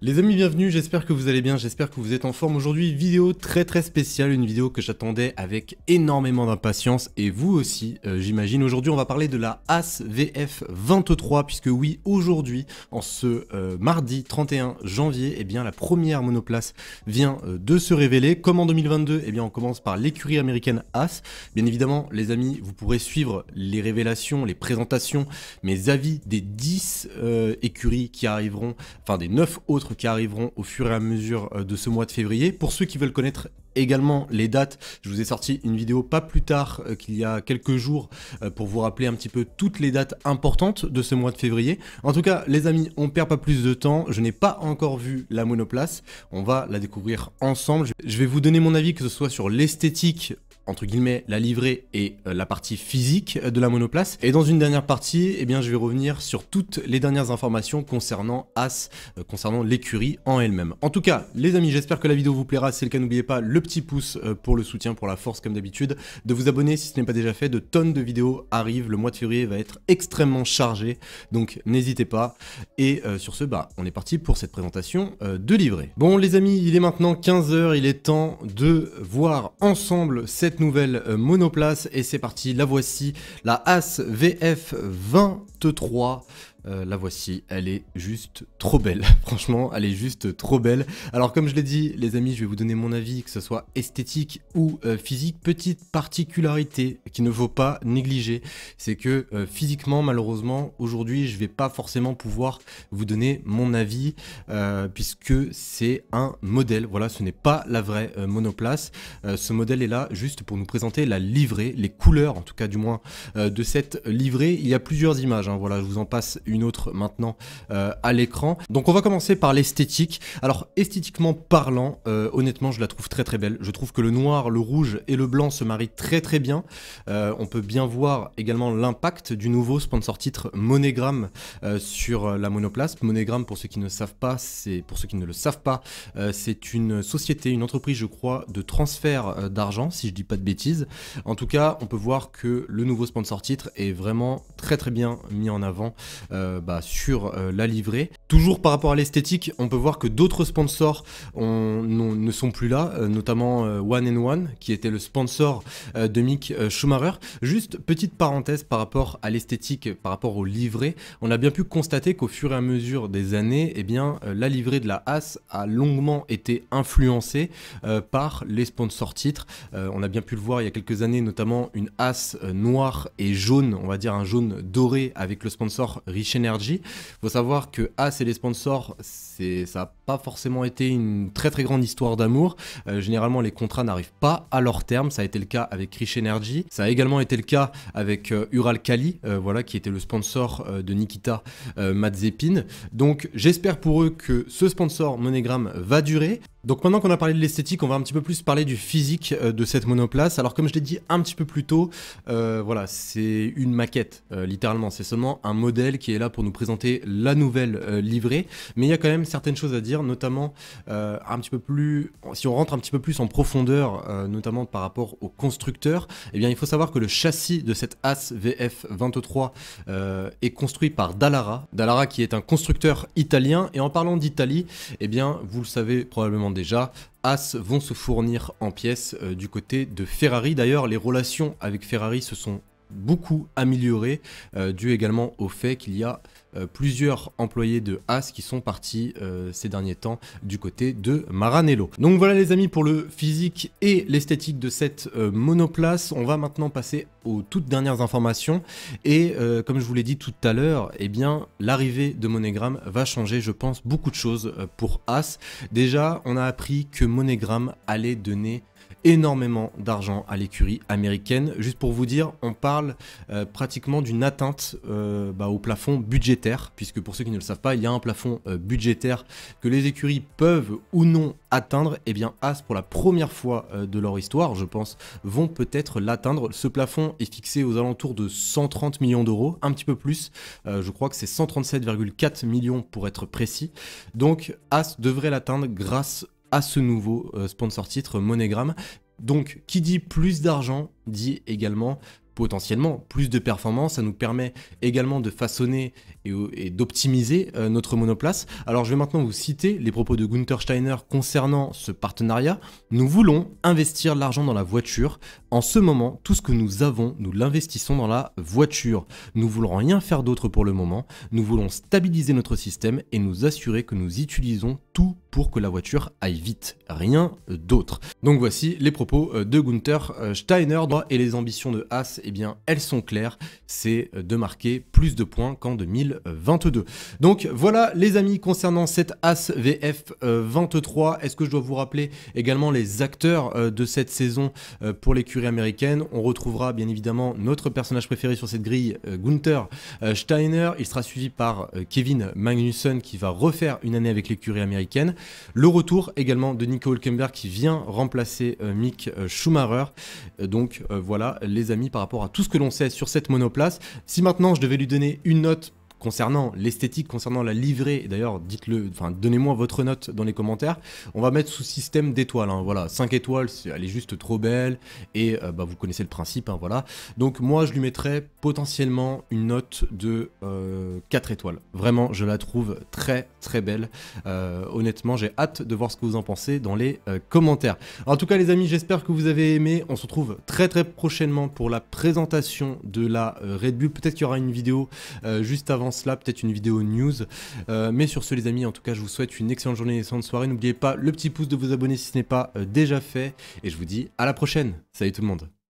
Les amis, bienvenue, j'espère que vous allez bien, j'espère que vous êtes en forme. Aujourd'hui, vidéo très spéciale, une vidéo que j'attendais avec énormément d'impatience et vous aussi, j'imagine. Aujourd'hui, on va parler de la As VF23 puisque oui, aujourd'hui, en ce mardi 31 janvier, eh bien la première monoplace vient de se révéler. Comme en 2022, eh bien on commence par l'écurie américaine As. Bien évidemment, les amis, vous pourrez suivre les révélations, les présentations, mes avis des 10 écuries qui arriveront, enfin des 9 autres qui arriveront au fur et à mesure de ce mois de février. Pour ceux qui veulent connaître également les dates, je vous ai sorti une vidéo pas plus tard qu'il y a quelques jours pour vous rappeler un petit peu toutes les dates importantes de ce mois de février. En tout cas, les amis, on perd pas plus de temps. Je n'ai pas encore vu la monoplace. On va la découvrir ensemble. Je vais vous donner mon avis, que ce soit sur l'esthétique, entre guillemets, la livrée et la partie physique de la monoplace. Et dans une dernière partie, eh bien, je vais revenir sur toutes les dernières informations concernant As, concernant l'écurie en elle-même. En tout cas, les amis, j'espère que la vidéo vous plaira. Si c'est le cas, n'oubliez pas le petit pouce pour le soutien, pour la force comme d'habitude, de vous abonner si ce n'est pas déjà fait. De tonnes de vidéos arrivent. Le mois de février va être extrêmement chargé, donc n'hésitez pas. Et sur ce, on est parti pour cette présentation de livrée. Bon, les amis, il est maintenant 15 h. Il est temps de voir ensemble cette nouvelle monoplace et c'est parti, la voici, la As VF23. La voici, elle est juste trop belle, franchement elle est juste trop belle. Alors comme je l'ai dit les amis, je vais vous donner mon avis, que ce soit esthétique ou physique. Petite particularité qu'il ne faut pas négliger, c'est que physiquement malheureusement aujourd'hui je vais pas forcément pouvoir vous donner mon avis puisque c'est un modèle, voilà, ce n'est pas la vraie monoplace. Ce modèle est là juste pour nous présenter la livrée, les couleurs en tout cas du moins de cette livrée. Il y a plusieurs images, hein, voilà, je vous en passe une autre maintenant à l'écran. Donc on va commencer par l'esthétique. Alors esthétiquement parlant, honnêtement je la trouve très belle. Je trouve que le noir, le rouge et le blanc se marient très bien. On peut bien voir également l'impact du nouveau sponsor titre MoneyGram sur la monoplace. MoneyGram, pour ceux qui ne savent pas, c'est une société, une entreprise je crois de transfert d'argent, si je dis pas de bêtises. En tout cas on peut voir que le nouveau sponsor titre est vraiment très bien mis en avant sur la livrée. Toujours par rapport à l'esthétique, on peut voir que d'autres sponsors ne sont plus là, notamment One and One qui était le sponsor de Mick Schumacher. Juste petite parenthèse par rapport à l'esthétique, par rapport aux livrées, on a bien pu constater qu'au fur et à mesure des années, eh bien, la livrée de la As a longuement été influencée par les sponsors titres. On a bien pu le voir il y a quelques années, notamment une As noire et jaune, on va dire un jaune doré avec le sponsor Rich Energy. Il faut savoir que As et les sponsors, ça n'a pas forcément été une très grande histoire d'amour. Généralement, les contrats n'arrivent pas à leur terme. Ça a été le cas avec Rich Energy. Ça a également été le cas avec Uralkali, voilà, qui était le sponsor de Nikita Mazepin. Donc, j'espère pour eux que ce sponsor MoneyGram va durer. Donc maintenant qu'on a parlé de l'esthétique, on va un petit peu plus parler du physique de cette monoplace. Alors comme je l'ai dit un petit peu plus tôt, voilà, c'est une maquette, littéralement. C'est seulement un modèle qui est là pour nous présenter la nouvelle livrée. Mais il y a quand même certaines choses à dire, notamment un petit peu plus, si on rentre un petit peu plus en profondeur, notamment par rapport au constructeur, eh bien il faut savoir que le châssis de cette As VF23 est construit par Dallara. Dallara qui est un constructeur italien. Et en parlant d'Italie, eh bien vous le savez probablement déjà, As vont se fournir en pièces du côté de Ferrari. D'ailleurs, les relations avec Ferrari se sont beaucoup améliorées, dû également au fait qu'il y a plusieurs employés de As qui sont partis ces derniers temps du côté de Maranello. Donc voilà les amis pour le physique et l'esthétique de cette monoplace. On va maintenant passer aux toutes dernières informations et comme je vous l'ai dit tout à l'heure, eh bien l'arrivée de MoneyGram va changer, je pense, beaucoup de choses pour As. Déjà, on a appris que MoneyGram allait donner énormément d'argent à l'écurie américaine. Juste pour vous dire, on parle pratiquement d'une atteinte au plafond budgétaire, puisque pour ceux qui ne le savent pas, il y a un plafond budgétaire que les écuries peuvent ou non atteindre. Et bien As, pour la première fois de leur histoire, je pense, vont peut-être l'atteindre. Ce plafond est fixé aux alentours de 130 millions d'euros, un petit peu plus. Je crois que c'est 137,4 millions pour être précis. Donc As devrait l'atteindre grâce à ce nouveau sponsor titre MoneyGram. Donc qui dit plus d'argent dit également potentiellement plus de performance, ça nous permet également de façonner et d'optimiser notre monoplace. Alors je vais maintenant vous citer les propos de Günther Steiner concernant ce partenariat. Nous voulons investir l'argent dans la voiture. En ce moment, tout ce que nous avons, nous l'investissons dans la voiture. Nous voulons rien faire d'autre pour le moment. Nous voulons stabiliser notre système et nous assurer que nous utilisons tout pour que la voiture aille vite, rien d'autre. Donc voici les propos de Günther Steiner. Et les ambitions de Haas, eh bien, elles sont claires, c'est de marquer plus de points qu'en 2022. Donc voilà les amis, concernant cette Haas VF 23, est-ce que je dois vous rappeler également les acteurs de cette saison pour l'écurie américaine? On retrouvera bien évidemment notre personnage préféré sur cette grille, Günther Steiner. Il sera suivi par Kevin Magnussen qui va refaire une année avec l'écurie américaine. Le retour également de Nico Hülkenberg qui vient remplacer Mick Schumacher. Donc voilà les amis par rapport à tout ce que l'on sait sur cette monoplace. Si maintenant je devais lui donner une note concernant l'esthétique, concernant la livrée, et d'ailleurs dites-le, enfin donnez-moi votre note dans les commentaires, on va mettre sous système d'étoiles, hein, voilà, 5 étoiles, elle est juste trop belle, et vous connaissez le principe, hein, voilà. Donc moi je lui mettrais potentiellement une note de 4 étoiles, vraiment je la trouve très très belle, honnêtement j'ai hâte de voir ce que vous en pensez dans les commentaires. En tout cas les amis, j'espère que vous avez aimé, on se retrouve très très prochainement pour la présentation de la Red Bull, peut-être qu'il y aura une vidéo juste avant cela, peut-être une vidéo news, mais sur ce les amis, en tout cas je vous souhaite une excellente journée et une excellente soirée. N'oubliez pas le petit pouce de vous abonner si ce n'est pas déjà fait, et je vous dis à la prochaine. Salut tout le monde.